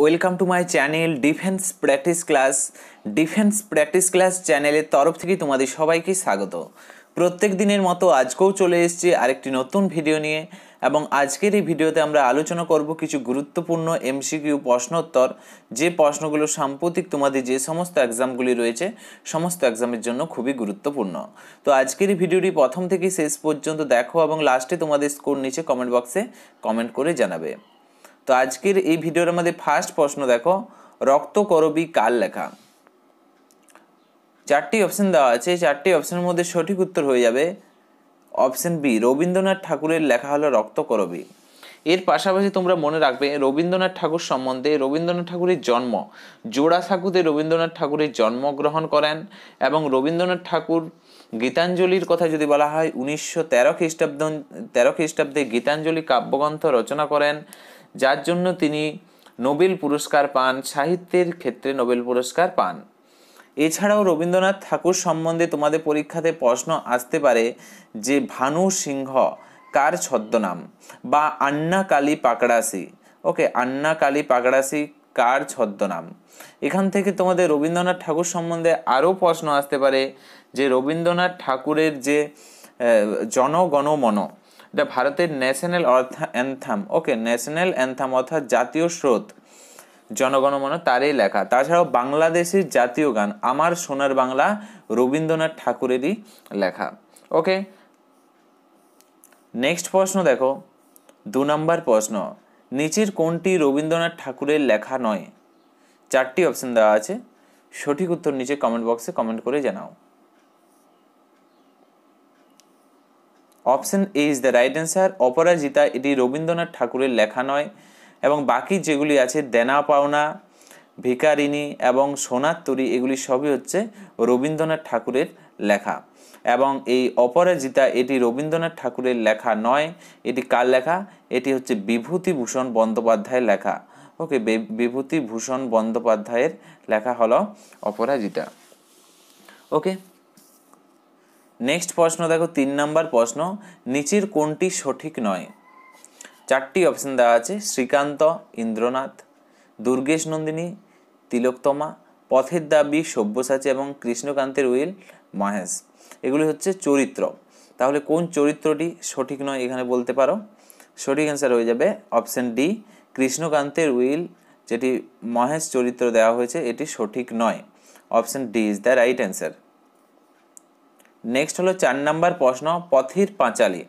Welcome to my channel defence practice class চ্যানেলের তরফ থেকে তোমাদের সবাইকে স্বাগত। প্রত্যেক দিনের মতো আজকেও চলে এসেছি আরেকটি নতুন ভিডিও নিয়ে, এবং আজকের এই ভিডিওতে আমরা আলোচনা করব কিছু গুরুত্বপূর্ণ এমসিকিউ প্রশ্নোত্তর, যে প্রশ্নগুলো সাম্প্রতিক তোমাদের যে সমস্ত এক্সামগুলি রয়েছে সমস্ত এক্সামের জন্য খুবই গুরুত্বপূর্ণ। তো আজকের এই ভিডিওটি প্রথম থেকে শেষ পর্যন্ত দেখো এবং লাস্টে তোমাদের স্কোর নিচে কমেন্ট বক্সে কমেন্ট করে জানাবে। তো আজকের এই ভিডিওর মধ্যে ফার্স্ট প্রশ্ন দেখো, রক্তকরবী কার লেখা? চারটি অপশন দেওয়া আছে, চারটি অপশনের মধ্যে সঠিক উত্তর হয়ে যাবে অপশন বি, রবীন্দ্রনাথ ঠাকুরের লেখা হলো রক্তকরবী। এর পাশাপাশি তোমরা মনে রাখবে রবীন্দ্রনাথ ঠাকুর সম্বন্ধে, রবীন্দ্রনাথ ঠাকুরের জন্ম জোড়াসাঁকোতে রবীন্দ্রনাথ ঠাকুরের জন্মগ্রহণ করেন, এবং রবীন্দ্রনাথ ঠাকুর গীতাঞ্জলির কথা যদি বলা হয় 1913 খ্রিস্টাব্দে গীতাঞ্জলি কাব্যগ্রন্থ রচনা করেন, যার জন্য তিনি নোবেল পুরস্কার পান, সাহিত্যের ক্ষেত্রে নোবেল পুরস্কার পান। এছাড়াও রবীন্দ্রনাথ ঠাকুর সম্বন্ধে তোমাদের পরীক্ষাতে প্রশ্ন আসতে পারে যে ভানু সিংহ কার ছদ্মনাম, বা আন্না কালী পাকড়াসি। ওকে, আন্না কালী পাকড়াসি কার ছদ্মনাম? এখান থেকে তোমাদের রবীন্দ্রনাথ ঠাকুর সম্বন্ধে আরও প্রশ্ন আসতে পারে যে রবীন্দ্রনাথ ঠাকুরের যে জনগণমন, এটা ভারতের ন্যাশনাল অ্যান্থাম। ওকে, ন্যাশনাল অ্যান্থাম অর্থাৎ জাতীয় স্রোত, জনগণমন তারই লেখা। তাছাড়াও বাংলাদেশের জাতীয় গান আমার সোনার বাংলা রবীন্দ্রনাথ ঠাকুরেরই লেখা। ওকে, নেক্সট প্রশ্ন দেখো, 2 নম্বর প্রশ্ন, নিচের কোনটি রবীন্দ্রনাথ ঠাকুরের লেখা নয়? চারটি অপশন দেওয়া আছে, সঠিক উত্তর নিচে কমেন্ট বক্সে কমেন্ট করে জানাও। Option A is the right answer, Aparajita এটি রবীন্দ্রনাথ ঠাকুরের লেখা নয়, এবং বাকি যেগুলি আছে দেনা পাওনা, ভিকারিনী এবং সোনার তরী এগুলি সবই হচ্ছে রবীন্দ্রনাথ ঠাকুরের লেখা। এবং এই অপরাজিতা এটি রবীন্দ্রনাথ ঠাকুরের লেখা নয়, এটি কার লেখা? এটি হচ্ছে বিভূতিভূষণ বন্দ্যোপাধ্যায়ের লেখা। ওকে, বিভূতিভূষণ বন্দ্যোপাধ্যায়ের লেখা হলো অপরাজিতা। ওকে, নেক্সট প্রশ্ন দেখো, 3 নম্বর প্রশ্ন, নিচের কোনটি সঠিক নয়? চারটি অপশন দেওয়া আছে, শ্রীকান্ত, ইন্দ্রনাথ, দুর্গেশ নন্দিনী, তিলোত্তমা, পথের দাবী, সব্যসাচী এবং কৃষ্ণকান্তের উইল, মহেশ। এগুলি হচ্ছে চরিত্র। তাহলে কোন চরিত্রটি সঠিক নয় এখানে বলতে পারো? সঠিক অ্যান্সার হয়ে যাবে অপশন ডি, কৃষ্ণকান্তের উইল, যেটি মহেশ চরিত্র দেওয়া হয়েছে এটি সঠিক নয়। Option D is the right answer. Next হলো 4 নম্বর প্রশ্ন, পথের পাঁচালী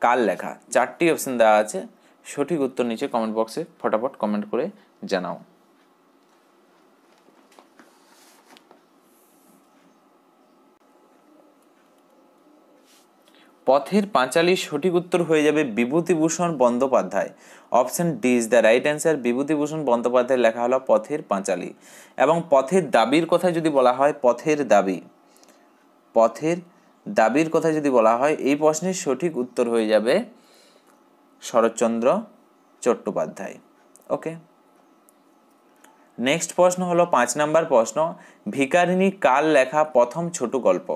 কার লেখা? চারটি অপশন দেওয়া আছে, সঠিক উত্তর নিচে কমেন্ট বক্সে ফটাফট কমেন্ট করে জানাও। পথের পাঁচালীর সঠিক উত্তর হয়ে যাবে Bibhutibhushan Bandyopadhyay. Option D is the right answer, Bibhutibhushan বন্দ্যোপাধ্যায়ের লেখা হলো পথের পাঁচালী। এবং পথের দাবির কথা যদি বলা হয়, পথের দাবির কথা যদি বলা হয়, এই প্রশ্নের সঠিক উত্তর হয়ে যাবে শরৎচন্দ্র চট্টোপাধ্যায়। ওকে, নেক্সট প্রশ্ন হলো 5 নম্বর প্রশ্ন, ভিকারিনী কার লেখা প্রথম ছোট গল্প?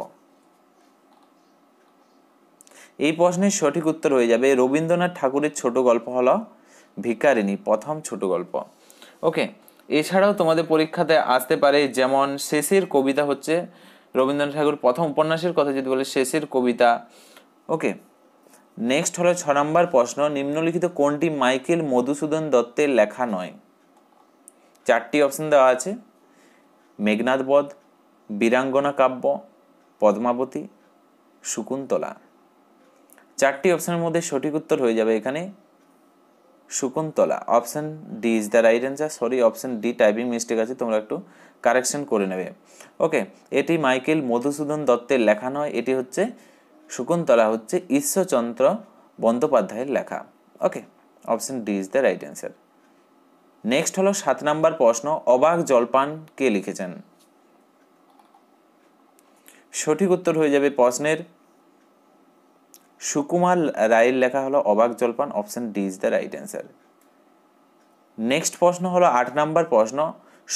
এই প্রশ্নের সঠিক উত্তর হয়ে যাবে রবীন্দ্রনাথ ঠাকুরের ছোট গল্প হলো ভিকারিনী, প্রথম ছোট গল্প। ওকে, এছাড়াও তোমাদের পরীক্ষাতে আসতে পারে যেমন শেষের কবিতা হচ্ছে রবীন্দ্রনাথ ঠাকুর প্রথম উপন্যাসের কথা যদি বলে শেষের কবিতা। ওকে, নেক্সট হলো 6 নম্বর প্রশ্ন, নিম্নলিখিত কোনটি মাইকেল মধুসূদন দত্তের লেখা নয়? চারটি অপশন দেওয়া আছে, মেঘনাদ বধ, বীরাঙ্গনা কাব্য, পদ্মাবতী, শকুন্তলা। চারটি অপশনের মধ্যে সঠিক উত্তর হয়ে যাবে এখানে Shakuntala. Option D is the right answer. Sorry, option D typing mistake আছে, তোমরা একটু কারেকশন করে নেবে। ওকে, এটি মাইকেল মধুসূদন দত্তের লেখা নয়, এটি হচ্ছে শকুন্তলা হচ্ছে ঈশ্বরচন্দ্র বন্দ্যোপাধ্যায়ের লেখা। Okay, option D is the right answer. Next হলো 7 নম্বর প্রশ্ন, অবাক জলপান কে লিখেছেন? সঠিক উত্তর হয়ে যাবে প্রশ্নের সুকুমার রায়ের লেখা হলো অবাক জলপান। Option D is the right answer. Next প্রশ্ন হলো 8 নম্বর প্রশ্ন,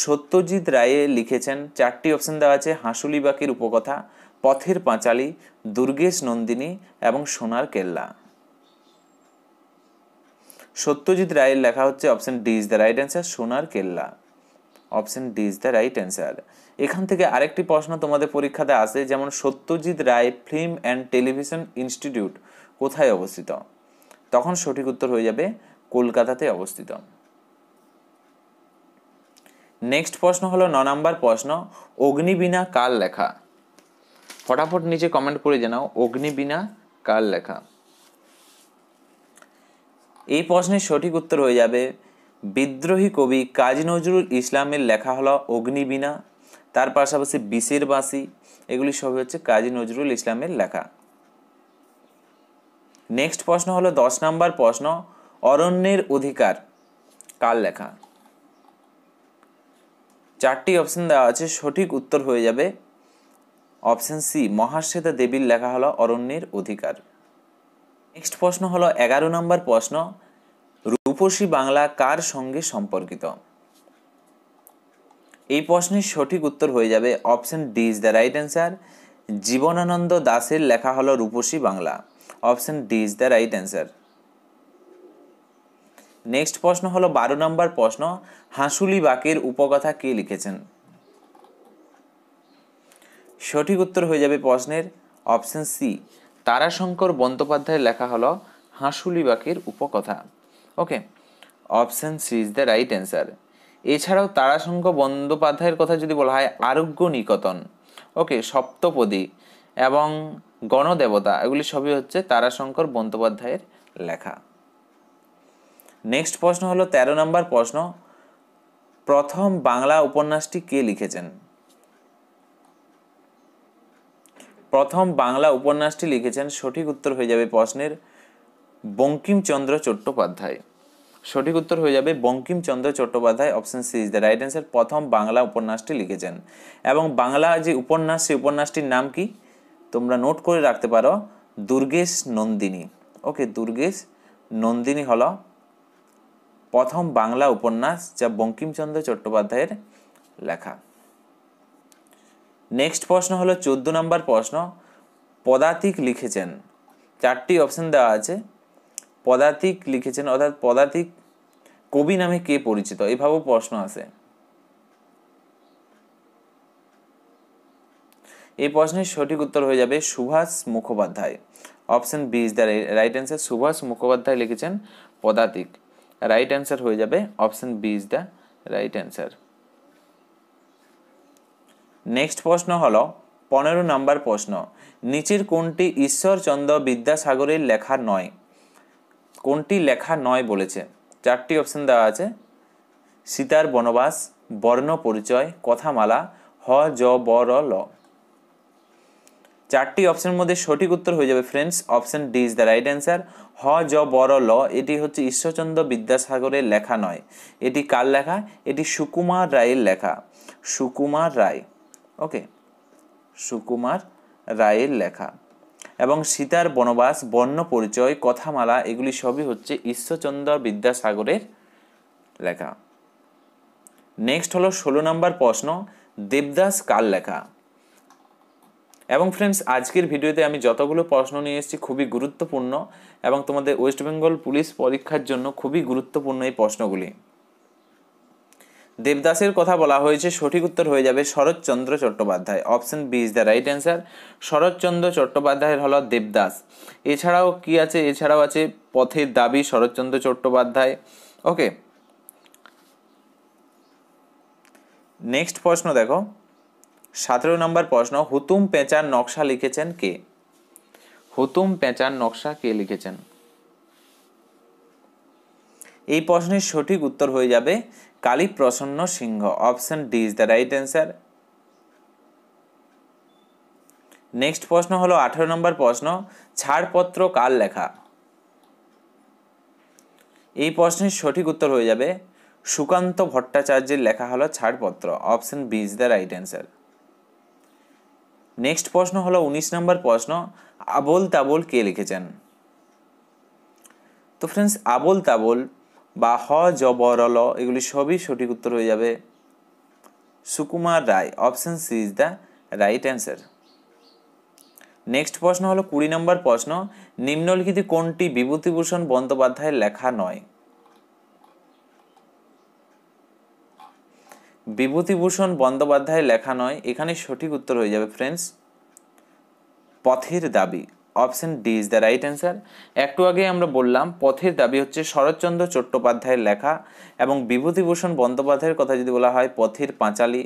সত্যজিৎ রায়ে লিখেছেন, চারটি অপশন দেওয়া আছে, হাঁসুলিবাকের উপকথা, পথের পাঁচালী, দুর্গেশ নন্দিনী এবং সোনার কেল্লা। সত্যজিৎ রায়ের লেখা হচ্ছে option D is the right answer Sonar Kella. Option D is the right answer. এখান থেকে আরেকটি প্রশ্ন তোমাদের পরীক্ষাতে আসে, যেমন Satyajit Ray film and television institute কোথায় অবস্থিত? তখন সঠিক উত্তর হয়ে যাবে কলকাতাতে অবস্থিত। নেক্সট প্রশ্ন হলো 9 নম্বর প্রশ্ন, অগ্নিবীণা কার লেখা? ফটাফট নিচে কমেন্ট করে জানাও অগ্নিবীণা কার লেখা। এই প্রশ্নের সঠিক উত্তর হয়ে যাবে বিদ্রোহী কবি কাজী নজরুল ইসলামের লেখা হলো অগ্নিবীণা। তার পাশাপাশি বিশের বাঁশি, এগুলি সবই হচ্ছে কাজী নজরুল ইসলামের লেখা। নেক্সট প্রশ্ন হলো 10 নম্বর প্রশ্ন, অরণ্যের অধিকার কার লেখা? 4টি অপশন দেওয়া আছে, সঠিক উত্তর হয়ে যাবে অপশন সি মহাশ্বেতা দেবীর লেখা হলো অরণ্যের অধিকার। নেক্সট প্রশ্ন হলো 11 নম্বর প্রশ্ন, রূপসী বাংলা কার সঙ্গে সম্পর্কিত? এই প্রশ্নের সঠিক উত্তর হয়ে যাবে option D is the right answer, Jibanananda দাশের লেখা হলো Rupashi Bangla. Option D is the right answer. Next প্রশ্ন হলো 12 নম্বর প্রশ্ন, হাঁসুলি বাকের উপকথা কে লিখেছেন? সঠিক উত্তর হয়ে যাবে প্রশ্নের অপশন সি তারাশঙ্কর বন্দ্যোপাধ্যায়ের লেখা হলো Hansuli Banker Upakatha. Okay, option C is the right answer. এছাড়াও তারাশঙ্কর বন্দ্যোপাধ্যায়ের কথা যদি বলা হয়, আরোগ্য নিকেতন, ওকে, সপ্তপদী এবং গণদেবতা, এগুলি সবই হচ্ছে তারাশঙ্কর বন্দ্যোপাধ্যায়ের লেখা। নেক্সট প্রশ্ন হলো 13 নম্বর প্রশ্ন, প্রথম বাংলা উপন্যাসটি কে লিখেছেন? প্রথম বাংলা উপন্যাসটি লিখেছেন, সঠিক উত্তর হয়ে যাবে প্রশ্নের বঙ্কিমচন্দ্র চট্টোপাধ্যায়। সঠিক উত্তর হয়ে যাবে Bankim Chandra Chattopadhyay. Option C is the right answer, প্রথম বাংলা উপন্যাসটি লিখেছেন। এবং বাংলা যে উপন্যাস, সেই উপন্যাসটির নাম কি তোমরা নোট করে রাখতে পারো, দুর্গেশ নন্দিনী। ওকে, দুর্গেশ নন্দিনী হলো প্রথম বাংলা উপন্যাস যা বঙ্কিমচন্দ্র চট্টোপাধ্যায়ের লেখা। নেক্সট প্রশ্ন হলো 14 নম্বর প্রশ্ন, পদাতিক লিখেছেন। 4টি অপশন দেওয়া আছে, পদাতিক লিখেছেন অর্থাৎ পদাতিক কবি নামে কে পরিচিত, এভাবেও প্রশ্ন আসে। এই প্রশ্নের সঠিক উত্তর হয়ে যাবে Subhash Mukhopadhyay. Option B is the right answer, Subhash Mukhopadhyay লিখেছেন পদাতিক। রাইট অ্যান্সার হয়ে যাবে option B is the right answer. Next প্রশ্ন হলো 15 নম্বর প্রশ্ন, নিচের কোনটি ঈশ্বরচন্দ্র বিদ্যাসাগরের লেখা নয়? কোনটি লেখা নয় বলেছে? 4টি অপশন দেওয়া আছে, সীতার বনবাস, বর্ণ পরিচয়, কথামালা, হ জ ব র ল। 4টি অপশনের মধ্যে সঠিক উত্তর হয়ে যাবে friends option D is the right answer, হ জ ব র ল। এটি হচ্ছে ঈশ্বরচন্দ্র বিদ্যাসাগরের লেখা নয়। এটি কার লেখা? এটি সুকুমার রায়ের লেখা। সুকুমার রায়, ওকে, সুকুমার রায়ের লেখা। এবং সীতার বনবাস, বর্ণ পরিচয়, কথামালা, এগুলি সবই হচ্ছে ঈশ্বরচন্দ্র বিদ্যাসাগরের লেখা। নেক্সট হলো 16 নম্বর প্রশ্ন, দেবদাস কার লেখা? এবং ফ্রেন্ডস, আজকের ভিডিওতে আমি যতগুলো প্রশ্ন নিয়ে এসেছি খুবই গুরুত্বপূর্ণ এবং তোমাদের ওয়েস্ট বেঙ্গল পুলিশ পরীক্ষার জন্য খুবই গুরুত্বপূর্ণ এই প্রশ্নগুলি। দেবদাসের কথা বলা হয়েছে, সঠিক উত্তর হয়ে যাবে Sarat Chandra Chattopadhyay. Option B is the right answer, Sarat Chandra চট্টোপাধ্যায়ের হলো দেবদাস। এছাড়াও কি আছে? এছাড়াও আছে পথের দাবি, শরৎচন্দ্র চট্টোপাধ্যায়। ওকে, নেক্সট প্রশ্ন দেখো, 17 নম্বর প্রশ্ন, হুতুম পেঁচার নকশা লিখেছেন কে? হুতুম পেঁচার নকশা কে লিখেছেন? এই প্রশ্নের সঠিক উত্তর হয়ে যাবে Kaliprasanna Singha. Option D is the right answer. Next প্রশ্ন হলো 18 নম্বর প্রশ্ন, ছাড়পত্র কার লেখা? এই প্রশ্নের সঠিক উত্তর হয়ে যাবে সুকান্ত ভট্টাচার্যের লেখা হলো Chharpatra. Option B is the right answer. Next প্রশ্ন হলো 19 নম্বর প্রশ্ন, আবোল তাবোল কে লিখেছেন? তো ফ্রেন্ডস, আবোল তাবোল বা হ জ ব র ল, এগুলি সবই সঠিক উত্তর হয়ে যাবে Sukumar Ray. Option C is the right answer. Next প্রশ্ন হলো 20 নম্বর প্রশ্ন, নিম্নলিখিত কোনটি বিভূতিভূষণ বন্দ্যোপাধ্যায়ের লেখা নয়? বিভূতিভূষণ বন্দ্যোপাধ্যায়ের লেখা নয়। এখানে সঠিক উত্তর হয়ে যাবে ফ্রেন্ডস পথের দাবি। Option D is the right answer. একটু আগে আমরা বললাম পথের দাবি হচ্ছে শরৎচন্দ্র চট্টোপাধ্যায়ের লেখা, এবং বিভূতিভূষণ বন্দ্যোপাধ্যায়ের কথা যদি বলা হয় পথের পাঁচালী,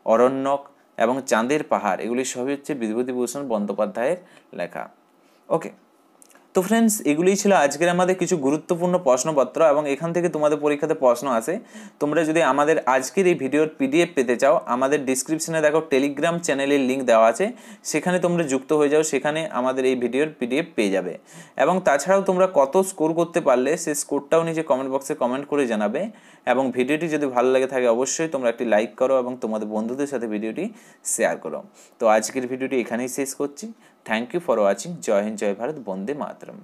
অরণ্যক এবং চাঁদের পাহাড়, এগুলি সবই হচ্ছে বিভূতিভূষণ বন্দ্যোপাধ্যায়ের লেখা। ওকে, তো ফ্রেন্ডস এগুলিই ছিল আজকের আমাদের কিছু গুরুত্বপূর্ণ প্রশ্নপত্র, এবং এখান থেকে তোমাদের পরীক্ষাতে প্রশ্ন আসে। তোমরা যদি আমাদের আজকের এই ভিডিওর পিডিএফ পেতে চাও, আমাদের ডিসক্রিপশনে দেখো টেলিগ্রাম চ্যানেলের লিঙ্ক দেওয়া আছে, সেখানে তোমরা যুক্ত হয়ে যাও, সেখানে আমাদের এই ভিডিওর পিডিএফ পেয়ে যাবে। এবং তাছাড়াও তোমরা কত স্কোর করতে পারলে সেই স্কোরটাও নিচে কমেন্ট বক্সে কমেন্ট করে জানাবে। এবং ভিডিওটি যদি ভালো লাগে থাকে অবশ্যই তোমরা একটি লাইক করো এবং তোমাদের বন্ধুদের সাথে ভিডিওটি শেয়ার করো। তো আজকের ভিডিওটি এখানেই শেষ করছি। Thank you for watching. জয় হিন্দ, জয় ভারত, বন্দে মাতরম।